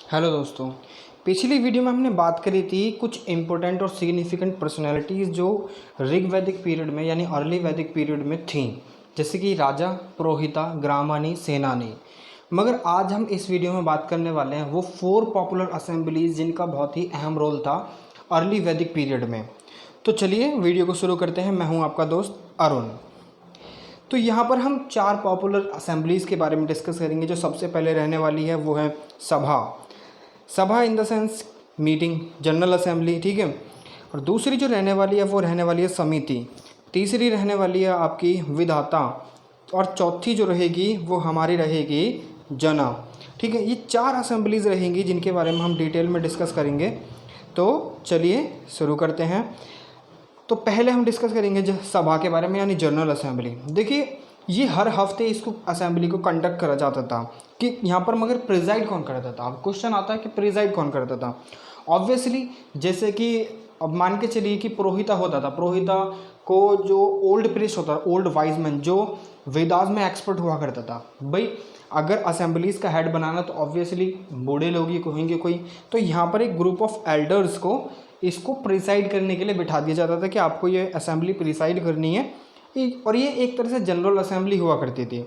Hello दोस्तों। पिछली video में हमने बात करी थी कुछ इम्पोर्टेंट और सिग्निफिकेंट पर्सनैलिटीज़ जो ऋग वैदिक पीरियड में यानी अर्ली वैदिक पीरियड में थीं, जैसे कि राजा, पुरोहिता, ग्रामानी, सेनानी। मगर आज हम इस वीडियो में बात करने वाले हैं वो 4 पॉपुलर असेंबलीज जिनका बहुत ही अहम रोल था अर्ली वैदिक पीरियड में। तो चलिए वीडियो को शुरू करते हैं। मैं हूँ आपका दोस्त अरुण। तो यहाँ पर हम 4 पॉपुलर असेंबलीज़ के बारे में डिस्कस करेंगे। जो सबसे पहले रहने वाली है वो है सभा। सभा in the sense meeting, general assembly, ठीक है। और दूसरी जो रहने वाली है वो रहने वाली है समिति। तीसरी रहने वाली है आपकी विधाता। और चौथी जो रहेगी वो हमारी रहेगी जना, ठीक है। ये 4 असेंबलीज रहेंगी जिनके बारे में हम डिटेल में डिस्कस करेंगे। तो चलिए शुरू करते हैं। तो पहले हम डिस्कस करेंगे सभा के बारे में यानी जनरल असेंबली। देखिए ये हर हफ्ते इसको असेंबली को कंडक्ट करा जाता था कि यहाँ पर मगर प्रिजाइड कौन करता था। अब क्वेश्चन आता है कि प्रिजाइड कौन करता था। ऑब्वियसली जैसे कि अब मान के चलिए कि पुरोहिता होता था। पुरोहिता को जो ओल्ड प्रीस्ट होता था, ओल्ड वाइज मैन जो वेदास में एक्सपर्ट हुआ करता था। भाई अगर असेंबलीज का हेड बनाना तो ऑब्वियसली बूढ़े लोग ही कहेंगे कोई। तो यहाँ पर एक ग्रुप ऑफ एल्डर्स को इसको प्रिसाइड करने के लिए बिठा दिया जाता था कि आपको ये असेंबली प्रिसाइड करनी है। और ये एक तरह से जनरल असेंबली हुआ करती थी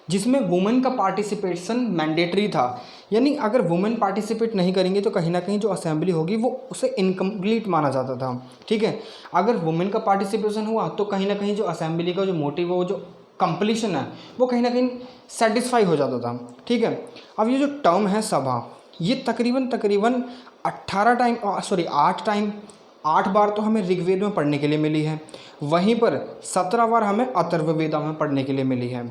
जिसमें वुमेन का पार्टिसिपेशन मैंडेटरी था। यानी अगर वुमेन पार्टिसिपेट नहीं करेंगे तो कहीं ना कहीं जो असेंबली होगी वो उसे इनकम्प्लीट माना जाता था, ठीक है। अगर वुमेन का पार्टिसिपेशन हुआ तो कहीं ना कहीं जो असेंबली का जो मोटिव है, वो जो कंप्लीशन है, वो कहीं ना कहीं सेटिस्फाई हो जाता था, ठीक है। अब ये जो टर्म है सभा, ये तकरीबन 8 बार तो हमें ऋग्वेद में पढ़ने के लिए मिली है। वहीं पर 17 बार हमें अथर्ववेदा में पढ़ने के लिए मिली है।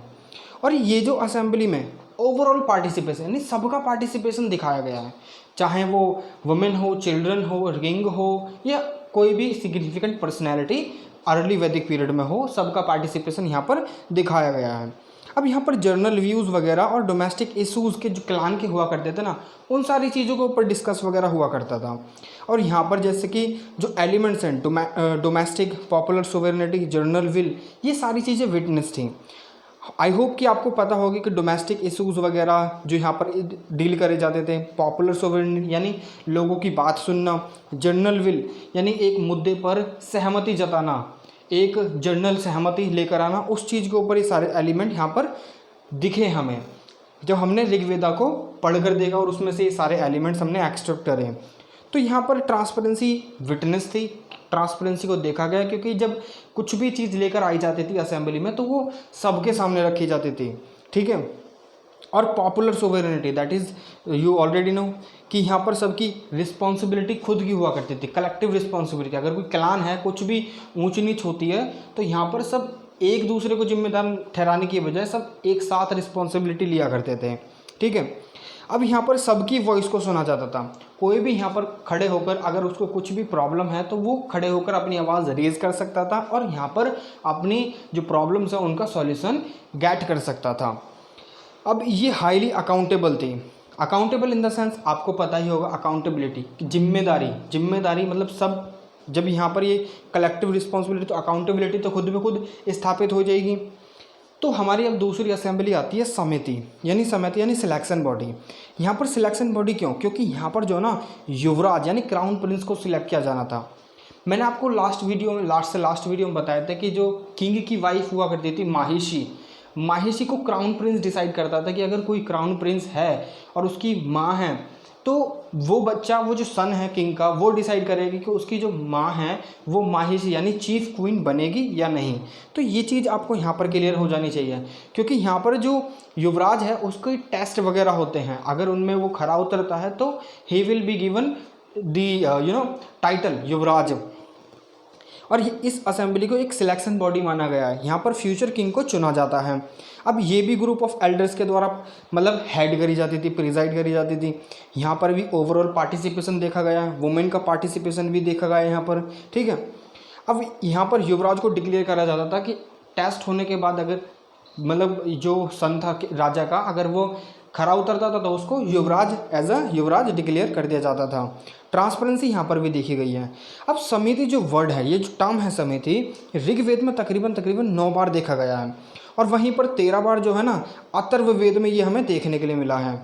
और ये जो असेंबली में ओवरऑल पार्टिसिपेशन यानी सबका पार्टिसिपेशन दिखाया गया है, चाहे वो वुमेन हो, चिल्ड्रन हो, किंग हो या कोई भी सिग्निफिकेंट पर्सनैलिटी अर्ली वैदिक पीरियड में हो, सबका पार्टिसिपेशन यहाँ पर दिखाया गया है। अब यहाँ पर जर्नल व्यूज़ वगैरह और डोमेस्टिक इशूज़ के जो क्लान के हुआ करते थे ना, उन सारी चीज़ों के ऊपर डिस्कस वगैरह हुआ करता था। और यहाँ पर जैसे कि जो एलिमेंट्स हैं डोमेस्टिक, पॉपुलर सोवेरेनिटी, जर्नल विल, ये सारी चीज़ें विटनेस थी। आई होप कि आपको पता होगी कि डोमेस्टिक इशूज़ वगैरह जो यहाँ पर डील करे जाते थे, पॉपुलर सोवेरेनिटी यानी लोगों की बात सुनना, जर्नल विल यानी एक मुद्दे पर सहमति जताना, एक जर्नल सहमति लेकर आना, उस चीज़ के ऊपर ये सारे एलिमेंट यहाँ पर दिखे हमें जब हमने ऋग्वेदा को पढ़कर देखा और उसमें से ये सारे एलिमेंट्स हमने एक्सट्रैक्ट करे। तो यहाँ पर ट्रांसपेरेंसी विटनेस थी, ट्रांसपेरेंसी को देखा गया क्योंकि जब कुछ भी चीज़ लेकर आई जाती थी असेंबली में तो वो सबके सामने रखी जाती थी, ठीक है। और popular sovereignty that is you already know कि यहाँ पर सबकी रिस्पॉन्सिबिलिटी खुद की हुआ करती थी, कलेक्टिव रिस्पॉन्सिबिलिटी। अगर कोई क्लान है, कुछ भी ऊंच नीच होती है तो यहाँ पर सब एक दूसरे को जिम्मेदार ठहराने की बजाय सब एक साथ रिस्पॉन्सिबिलिटी लिया करते थे, ठीक है। अब यहाँ पर सबकी वॉइस को सुना जाता था। कोई भी यहाँ पर खड़े होकर अगर उसको कुछ भी प्रॉब्लम है तो वो खड़े होकर अपनी आवाज़ रेज कर सकता था और यहाँ पर अपनी जो प्रॉब्लम्स हैं उनका सॉल्यूशन गेट कर सकता था। अब ये हाईली अकाउंटेबल थी। अकाउंटेबल इन द सेंस आपको पता ही होगा, अकाउंटेबिलिटी, जिम्मेदारी मतलब सब। जब यहाँ पर ये कलेक्टिव रिस्पॉन्सिबिलिटी तो अकाउंटेबिलिटी तो खुद ब खुद स्थापित हो जाएगी। तो हमारी अब दूसरी असेंबली आती है समिति यानी सिलेक्शन बॉडी। यहाँ पर सिलेक्शन बॉडी क्यों? क्योंकि यहाँ पर जो ना युवराज यानी क्राउन प्रिंस को सिलेक्ट किया जाना था। मैंने आपको लास्ट वीडियो में बताया था कि जो किंग की वाइफ हुआ करती थी माहिशी को क्राउन प्रिंस डिसाइड करता था कि अगर कोई क्राउन प्रिंस है और उसकी माँ है तो वो बच्चा, वो जो सन है किंग का, वो डिसाइड करेगी कि उसकी जो माँ है वो माहिशी यानी चीफ क्वीन बनेगी या नहीं। तो ये चीज़ आपको यहाँ पर क्लियर हो जानी चाहिए क्योंकि यहाँ पर जो युवराज है उसके टेस्ट वगैरह होते हैं। अगर उनमें वो खरा उतरता है तो ही will be given the title Yuvraj. और इस असेंबली को एक सिलेक्शन बॉडी माना गया है। यहाँ पर फ्यूचर किंग को चुना जाता है। अब ये भी ग्रुप ऑफ एल्डर्स के द्वारा मतलब हेड करी जाती थी, प्रिजाइड करी जाती थी। यहाँ पर भी ओवरऑल पार्टिसिपेशन देखा गया है, वुमेन का पार्टिसिपेशन भी देखा गया है यहाँ पर, ठीक है। अब यहाँ पर युवराज को डिक्लेयर करा जाता था कि टेस्ट होने के बाद अगर मतलब जो सन था राजा का, अगर वो खरा उतरता था तो उसको युवराज एज अ युवराज डिक्लेयर कर दिया जाता था। ट्रांसपेरेंसी यहाँ पर भी देखी गई है। अब समिति जो वर्ड है, ये जो टर्म है समिति, ऋग्वेद में तकरीबन 9 बार देखा गया है और वहीं पर 13 बार जो है ना अथर्ववेद में ये हमें देखने के लिए मिला है।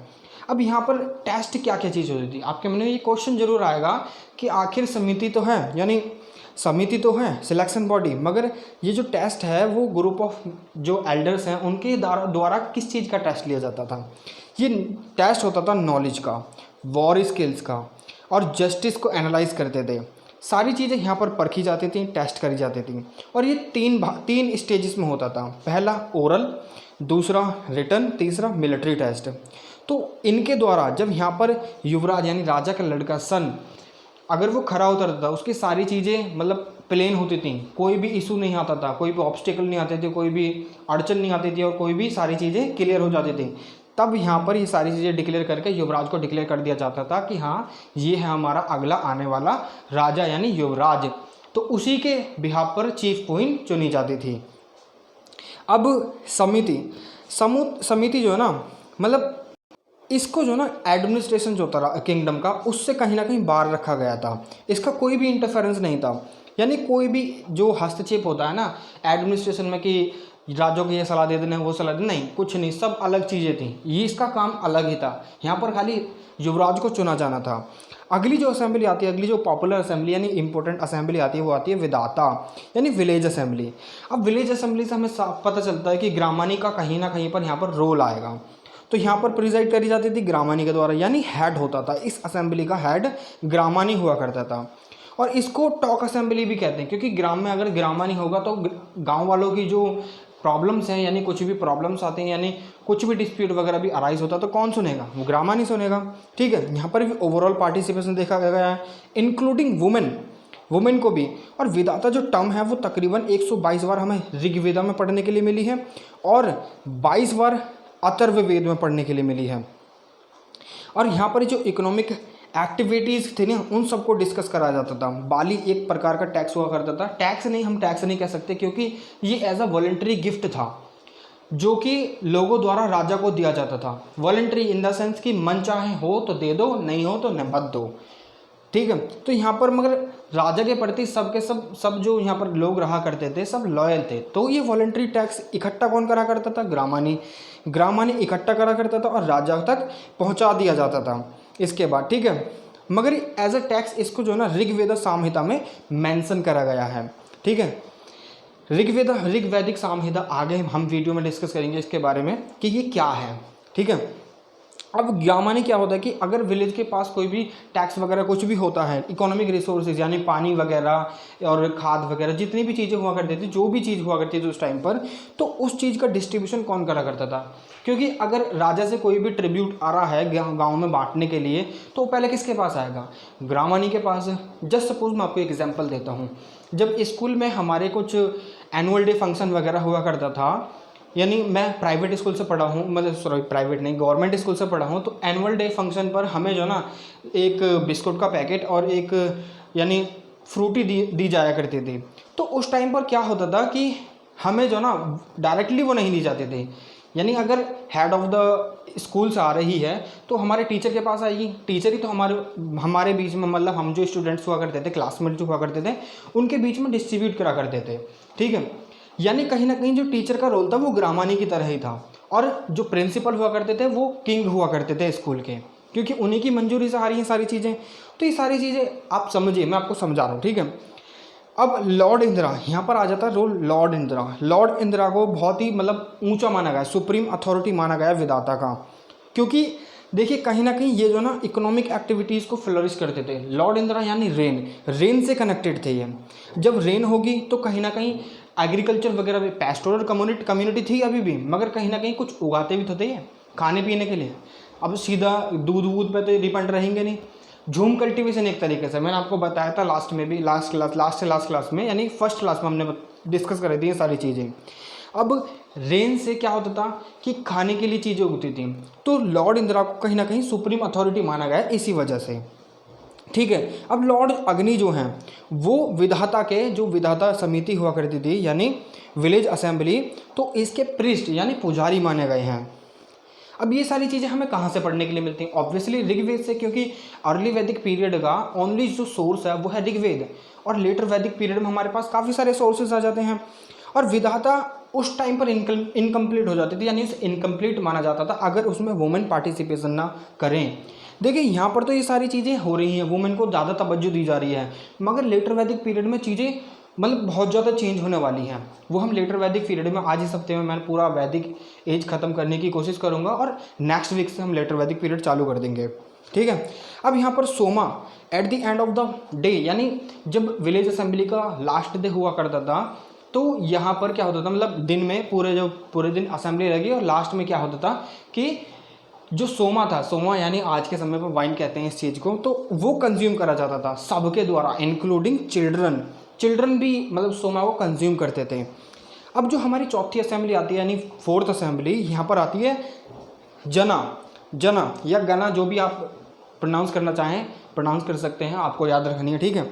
अब यहाँ पर टेस्ट क्या क्या चीज़ होती थी, आपके मन में ये क्वेश्चन जरूर आएगा कि आखिर समिति तो है, यानी समिति तो है सिलेक्शन बॉडी, मगर ये जो टेस्ट है वो ग्रुप ऑफ जो एल्डर्स हैं उनके द्वारा किस चीज़ का टेस्ट लिया जाता था। ये टेस्ट होता था नॉलेज का, वॉर स्किल्स का, और जस्टिस को एनालाइज करते थे। सारी चीज़ें यहाँ पर परखी जाती थी, टेस्ट करी जाती थी, और ये तीन स्टेजेस में होता था। पहला ओरल, दूसरा रिटन, तीसरा मिलिट्री टेस्ट। तो इनके द्वारा जब यहाँ पर युवराज यानी राजा का लड़का सन अगर वो खरा उतरता था, उसकी सारी चीज़ें मतलब प्लेन होती थी, कोई भी इशू नहीं आता था, कोई भी ऑब्स्टिकल नहीं आते थे, कोई भी अड़चन नहीं आती थी, और कोई भी सारी चीज़ें क्लियर हो जाती थी। तब यहाँ पर ये सारी चीज़ें डिक्लेयर करके युवराज को डिक्लेयर कर दिया जाता था कि हाँ ये है हमारा अगला आने वाला राजा यानी युवराज। तो उसी के बिहाफ पर चीफ क्वीन चुनी जाती थी। अब समिति जो है ना, मतलब इसको जो ना एडमिनिस्ट्रेशन जो था किंगडम का, उससे कहीं ना कहीं बाहर रखा गया था। इसका कोई भी इंटरफेरेंस नहीं था, यानी कोई भी जो हस्तक्षेप होता है ना एडमिनिस्ट्रेशन में कि राजों को ये सलाह दे देना वो सलाह दे, नहीं, कुछ नहीं, सब अलग चीज़ें थी। ये इसका काम अलग ही था, यहाँ पर खाली युवराज को चुना जाना था। अगली जो असेंबली आती है, अगली जो पॉपुलर असेंबली यानी इंपॉर्टेंट असेंबली आती है, वो आती है विधाता यानी विलेज असेंबली। अब विलेज असेंबली से हमें साफ पता चलता है कि ग्रामणी का कहीं ना कहीं पर यहाँ पर रोल आएगा। तो यहाँ पर प्रिजाइड करी जाती थी ग्रामणी के द्वारा, यानी हेड होता था, इस असेंबली का हेड ग्रामणी हुआ करता था। और इसको टॉक असेंबली भी कहते हैं, क्योंकि ग्राम में अगर ग्रामणी होगा तो गांव वालों की जो प्रॉब्लम्स हैं, यानी कुछ भी प्रॉब्लम्स आते हैं, यानी कुछ भी डिस्प्यूट वगैरह भी अराइज होता है, तो कौन सुनेगा, वो ग्रामणी सुनेगा। ठीक है, यहाँ पर भी ओवरऑल पार्टिसिपेशन देखा गया है, इंक्लूडिंग वुमेन को भी। और विधाता जो टर्म है वो तकरीबन 122 बार हमें ऋग्वेदा में पढ़ने के लिए मिली है, और 22 बार अथर्ववेद में पढ़ने के लिए मिली है। और यहाँ पर जो इकोनॉमिक एक्टिविटीज़ थी ना, उन सबको डिस्कस करा जाता था। बाली एक प्रकार का टैक्स हुआ करता था, टैक्स नहीं, हम टैक्स नहीं कह सकते, क्योंकि ये एज अ वॉलंटरी गिफ्ट था जो कि लोगों द्वारा राजा को दिया जाता था। वॉलंटरी इन द सेंस कि मन चाहे हो तो दे दो, नहीं हो तो मत दो। ठीक है, तो यहाँ पर मगर राजा के प्रति सब जो यहाँ पर लोग रहा करते थे सब लॉयल थे। तो ये वॉलंटरी टैक्स इकट्ठा कौन करा करता था, ग्रामणी इकट्ठा करा करता था और राजा तक पहुँचा दिया जाता था इसके बाद। ठीक है, मगर एज अ टैक्स इसको जो है ना ऋग्वेद संहिता में मेंशन करा गया है। ठीक है, ऋग्वैदिक संहिता आगे हम वीडियो में डिस्कस करेंगे इसके बारे में कि ये क्या है। ठीक है, अब ग्रामणी क्या होता है कि अगर विलेज के पास कोई भी टैक्स वगैरह कुछ भी होता है, इकोनॉमिक रिसोर्सेज यानी पानी वगैरह और खाद वगैरह जितनी भी चीज़ें हुआ करती थी, जो भी चीज़ हुआ करती थी उस टाइम पर, तो उस चीज़ का डिस्ट्रीब्यूशन कौन करा करता था। क्योंकि अगर राजा से कोई भी ट्रिब्यूट आ रहा है गाँव में बांटने के लिए, तो पहले किसके पास आएगा, ग्रामणी के पास। जस्ट सपोज मैं आपको एक एग्जाम्पल देता हूँ, जब स्कूल में हमारे कुछ एनुअल डे फंक्शन वगैरह हुआ करता था, यानी मैं प्राइवेट स्कूल से पढ़ा हूँ, मतलब सॉरी प्राइवेट नहीं, गवर्नमेंट स्कूल से पढ़ा हूँ, तो एनुअल डे फंक्शन पर हमें जो ना एक बिस्कुट का पैकेट और एक यानी फ्रूटी दी जाया करती थी। तो उस टाइम पर क्या होता था कि हमें जो ना डायरेक्टली वो नहीं दी जाते थे, यानी अगर हेड ऑफ द स्कूल से आ रही है तो हमारे टीचर के पास आएगी, टीचर ही तो हमारे बीच में, मतलब हम जो स्टूडेंट्स हुआ करते थे, क्लासमेट जो हुआ करते थे, उनके बीच में डिस्ट्रीब्यूट करा करते थे। ठीक है, यानी कहीं ना कहीं जो टीचर का रोल था वो ग्रामणी की तरह ही था, और जो प्रिंसिपल हुआ करते थे वो किंग हुआ करते थे स्कूल के, क्योंकि उन्हीं की मंजूरी से आ रही हैं सारी चीज़ें। तो ये सारी चीज़ें आप समझिए, मैं आपको समझा रहा हूँ। ठीक है, अब लॉर्ड इंदिरा यहाँ पर आ जाता है रोल। लॉर्ड इंदिरा को बहुत ही मतलब ऊंचा माना गया, सुप्रीम अथॉरिटी माना गया विधाता का, क्योंकि देखिए कहीं ना कहीं ये जो ना इकोनॉमिक एक्टिविटीज़ को फ्लरिश करते थे। लॉर्ड इंदिरा यानी रेन से कनेक्टेड थे ये। जब रेन होगी तो कहीं ना कहीं एग्रीकल्चर वगैरह भी, पैस्टोरल कम्युनिटी थी अभी भी, मगर कहीं ना कहीं कुछ उगाते भी तो थे खाने पीने के लिए। अब सीधा दूध पे तो डिपेंड रहेंगे नहीं। झूम कल्टीवेशन एक तरीके से मैंने आपको बताया था लास्ट में भी, लास्ट क्लास में, यानी फर्स्ट क्लास में हमने डिस्कस कर दी ये सारी चीज़ें। अब रेन से क्या होता था कि खाने के लिए चीज़ें उगती थी, तो लॉर्ड इंदिरा को कहीं ना कहीं सुप्रीम अथॉरिटी माना गया इसी वजह से। ठीक है, अब लॉर्ड अग्नि जो हैं वो विधाता के, जो विधाता समिति हुआ करती थी यानी विलेज असेंबली, तो इसके प्रीस्ट यानी पुजारी माने गए हैं। अब ये सारी चीज़ें हमें कहाँ से पढ़ने के लिए मिलती हैं, ऑब्वियसली ऋग्वेद से, क्योंकि अर्ली वैदिक पीरियड का ओनली जो सोर्स है वो है ऋग्वेद, और लेटर वैदिक पीरियड में हमारे पास काफ़ी सारे सोर्सेज आ जाते हैं। और विधाता उस टाइम पर इनकम्प्लीट हो जाती थी, यानी उसे इनकम्प्लीट माना जाता था अगर उसमें वुमेन पार्टिसिपेशन ना करें। देखिए यहाँ पर तो ये सारी चीज़ें हो रही हैं, वुमेन को ज़्यादा तवज्जो दी जा रही है, मगर लेटर वैदिक पीरियड में चीज़ें मतलब बहुत ज़्यादा चेंज होने वाली हैं। वो हम लेटर वैदिक पीरियड में आज इस हफ्ते में मैं पूरा वैदिक एज ख़त्म करने की कोशिश करूँगा और नेक्स्ट वीक से हम लेटर वैदिक पीरियड चालू कर देंगे, ठीक है। अब यहाँ पर Soma at the end of the day, यानी जब विलेज असेंबली का लास्ट डे हुआ करता था तो यहाँ पर क्या होता था, मतलब दिन में पूरे दिन असेंबली लगी और लास्ट में क्या होता था कि जो सोमा था, सोमा यानी आज के समय पर वाइन कहते हैं इस चीज़ को, तो वो कंज्यूम करा जाता था सबके द्वारा इंक्लूडिंग चिल्ड्रन भी मतलब सोमा को कंज्यूम करते थे। अब जो हमारी चौथी असेंबली आती है यानी फोर्थ असेंबली, यहाँ पर आती है जना या गना, जो भी आप प्रोनाउंस करना चाहें प्रोनाउंस कर सकते हैं, आपको याद रखनी है, ठीक है।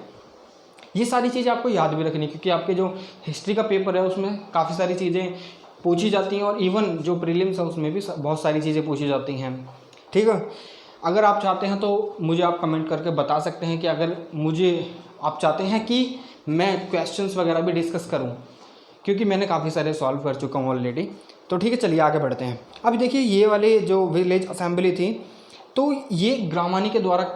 ये सारी चीज़ें आपको याद भी रखनी है क्योंकि आपके जो हिस्ट्री का पेपर है उसमें काफ़ी सारी चीज़ें पूछी जाती हैं और इवन जो प्रीलिम्स है उसमें भी बहुत सारी चीज़ें पूछी जाती हैं, ठीक है। अगर आप चाहते हैं तो मुझे आप कमेंट करके बता सकते हैं कि अगर आप चाहते हैं कि मैं क्वेश्चंस वगैरह भी डिस्कस करूं, क्योंकि मैंने काफ़ी सारे सॉल्व कर चुका हूँ ऑलरेडी। तो ठीक है, चलिए आगे बढ़ते हैं। अब देखिए ये वाले जो विलेज असेंबली थी तो ये ग्रामानी के द्वारा,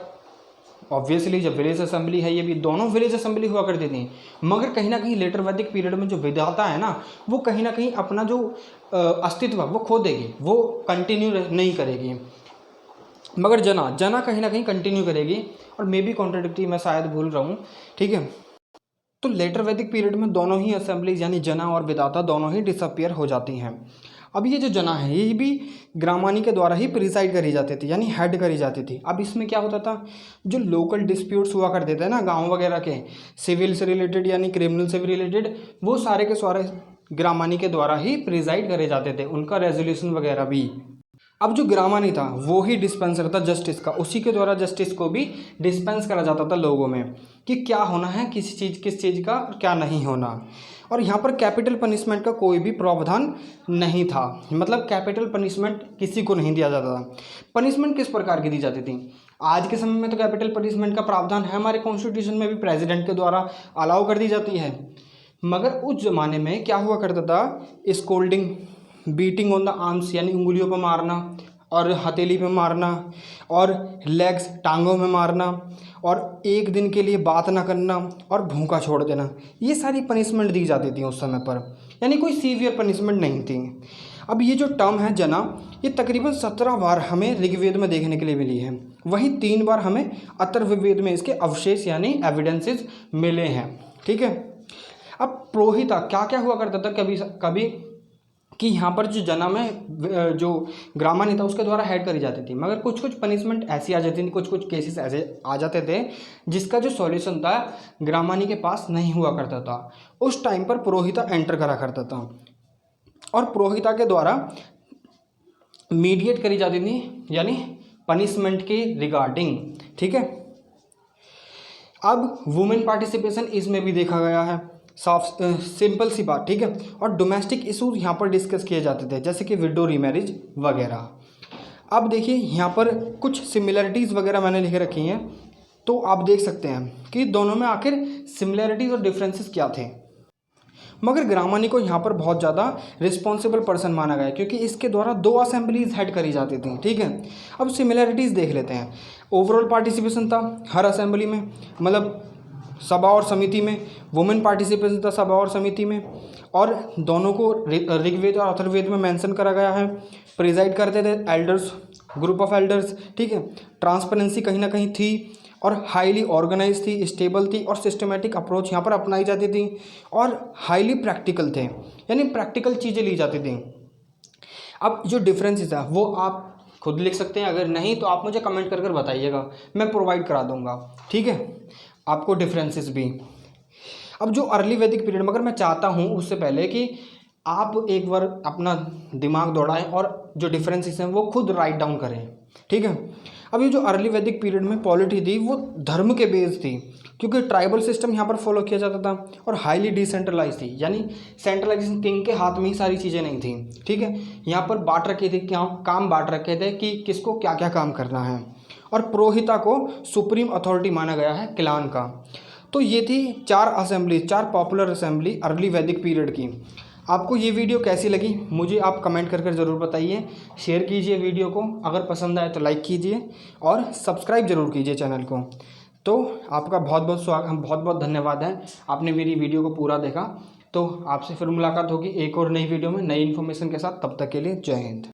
ऑब्वियसली जब विलेज असेंबली है ये भी दोनों विलेज असेंबली हुआ करती थी, मगर कहीं ना कहीं लेटर वैदिक पीरियड में जो विधाता है ना वो कहीं ना कहीं अपना जो अस्तित्व वो खो देगी, वो कंटिन्यू नहीं करेगी, मगर जना कहीं ना कहीं कंटिन्यू करेगी। और मे बी कॉन्ट्राडिक्टरी, मैं शायद भूल रहा हूँ, ठीक है। तो लेटर वैदिक पीरियड में दोनों ही असेंबलीज यानी जना और विधाता दोनों ही डिसअपियर हो जाती हैं। अब ये जो जना है ये भी ग्रामानी के द्वारा ही प्रिसाइड करी जाती थी यानी हेड करी जाती थी। अब इसमें क्या होता था, जो लोकल डिस्प्यूट्स हुआ करते थे ना गांव वगैरह के, सिविल से रिलेटेड यानी क्रिमिनल से रिलेटेड, वो सारे के सारे ग्रामानी के द्वारा ही प्रिसाइड करे जाते थे, उनका रेजोल्यूशन वगैरह भी। अब जो ग्रामानी था वो ही डिस्पेंसर था जस्टिस का, उसी के द्वारा जस्टिस को भी डिस्पेंस करा जाता था लोगों में कि क्या होना है किस चीज़ का और क्या नहीं होना। और यहाँ पर कैपिटल पनिशमेंट का कोई भी प्रावधान नहीं था, मतलब कैपिटल पनिशमेंट किसी को नहीं दिया जाता था। पनिशमेंट किस प्रकार की दी जाती थी, आज के समय में तो कैपिटल पनिशमेंट का प्रावधान है हमारे कॉन्स्टिट्यूशन में भी, प्रेसिडेंट के द्वारा अलाउ कर दी जाती है, मगर उस ज़माने में क्या हुआ करता था, scolding, beating on the arms यानी उंगलियों पर मारना और हथेली पे मारना और लेग्स टांगों में मारना और एक दिन के लिए बात ना करना और भूखा छोड़ देना, ये सारी पनिशमेंट दी जाती थी उस समय पर, यानी कोई सीवियर पनिशमेंट नहीं थी। अब ये जो टर्म है जना, ये तकरीबन 17 बार हमें ऋग्वेद में देखने के लिए मिली है, वहीं 3 बार हमें अथर्ववेद में इसके अवशेष यानी एविडेंसेस मिले हैं, ठीक है। अब पुरोहिता क्या क्या हुआ करता था कभी कि यहाँ पर जो जना में जो ग्रामानी था उसके द्वारा हेड करी जाती थी, मगर कुछ कुछ पनिशमेंट ऐसी आ जाती थी, कुछ कुछ केसेस ऐसे आ जाते थे जिसका जो सॉल्यूशन था ग्रामानी के पास नहीं हुआ करता था। उस टाइम पर पुरोहिता एंटर करा करता था और पुरोहिता के द्वारा मीडिएट करी जाती थी यानी पनिशमेंट के रिगार्डिंग, ठीक है। अब वुमेन पार्टिसिपेशन इसमें भी देखा गया है, साफ सिंपल सी बात, ठीक है। और डोमेस्टिक इशूज यहाँ पर डिस्कस किए जाते थे जैसे कि विडो रीमैरिज वगैरह। अब देखिए यहाँ पर कुछ सिमिलरिटीज़ वगैरह मैंने लिख रखी हैं, तो आप देख सकते हैं कि दोनों में आखिर सिमिलरिटीज़ और डिफरेंसेस क्या थे। मगर ग्रामानी को यहाँ पर बहुत ज़्यादा रिस्पॉन्सिबल पर्सन माना गया क्योंकि इसके द्वारा 2 असेंबलीज हेड करी जाती थी, ठीक है। अब सिमिलरिटीज़ देख लेते हैं। ओवरऑल पार्टिसिपेशन था हर असेंबली में, मतलब सभा और समिति में, वुमेन पार्टिसिपेशन था सभा और समिति में, और दोनों को ऋग्वेद और अथर्ववेद में मेंशन करा गया है। प्रिजाइड करते थे एल्डर्स, ग्रुप ऑफ एल्डर्स, ठीक है। ट्रांसपेरेंसी कहीं ना कहीं थी और हाईली ऑर्गेनाइज थी, स्टेबल थी और सिस्टमेटिक अप्रोच यहाँ पर अपनाई जाती थी और हाईली प्रैक्टिकल थे यानी प्रैक्टिकल चीज़ें ली जाती थी। अब जो डिफरेंसेस है वो आप खुद लिख सकते हैं, अगर नहीं तो आप मुझे कमेंट कर कर बताइएगा, मैं प्रोवाइड करा दूंगा, ठीक है, आपको डिफरेंसेस भी। अब जो अर्ली वैदिक पीरियड, मगर मैं चाहता हूँ उससे पहले कि आप एक बार अपना दिमाग दौड़ाएं और जो डिफरेंसेस हैं वो खुद राइट डाउन करें, ठीक है। अब ये जो अर्ली वैदिक पीरियड में पॉलिटी थी वो धर्म के बेस थी क्योंकि ट्राइबल सिस्टम यहाँ पर फॉलो किया जाता था और हाईली डिसेंट्रलाइज थी यानी सेंट्रलाइजेशन किंग के हाथ में ही सारी चीज़ें नहीं थी, ठीक है। यहाँ पर बांट रखे थे, क्या काम बांट रखे थे कि किसको क्या क्या काम करना है, और पुरोहिता को सुप्रीम अथॉरिटी माना गया है क्लान का। तो ये थी 4 असेंबली, 4 पॉपुलर असेंबली अर्ली वैदिक पीरियड की। आपको ये वीडियो कैसी लगी मुझे आप कमेंट कर ज़रूर बताइए। शेयर कीजिए वीडियो को, अगर पसंद आए तो लाइक कीजिए और सब्सक्राइब ज़रूर कीजिए चैनल को। तो आपका बहुत बहुत धन्यवाद है, आपने मेरी वीडियो को पूरा देखा। तो आपसे फिर मुलाकात होगी एक और नई वीडियो में नई इन्फॉर्मेशन के साथ। तब तक के लिए जय हिंद।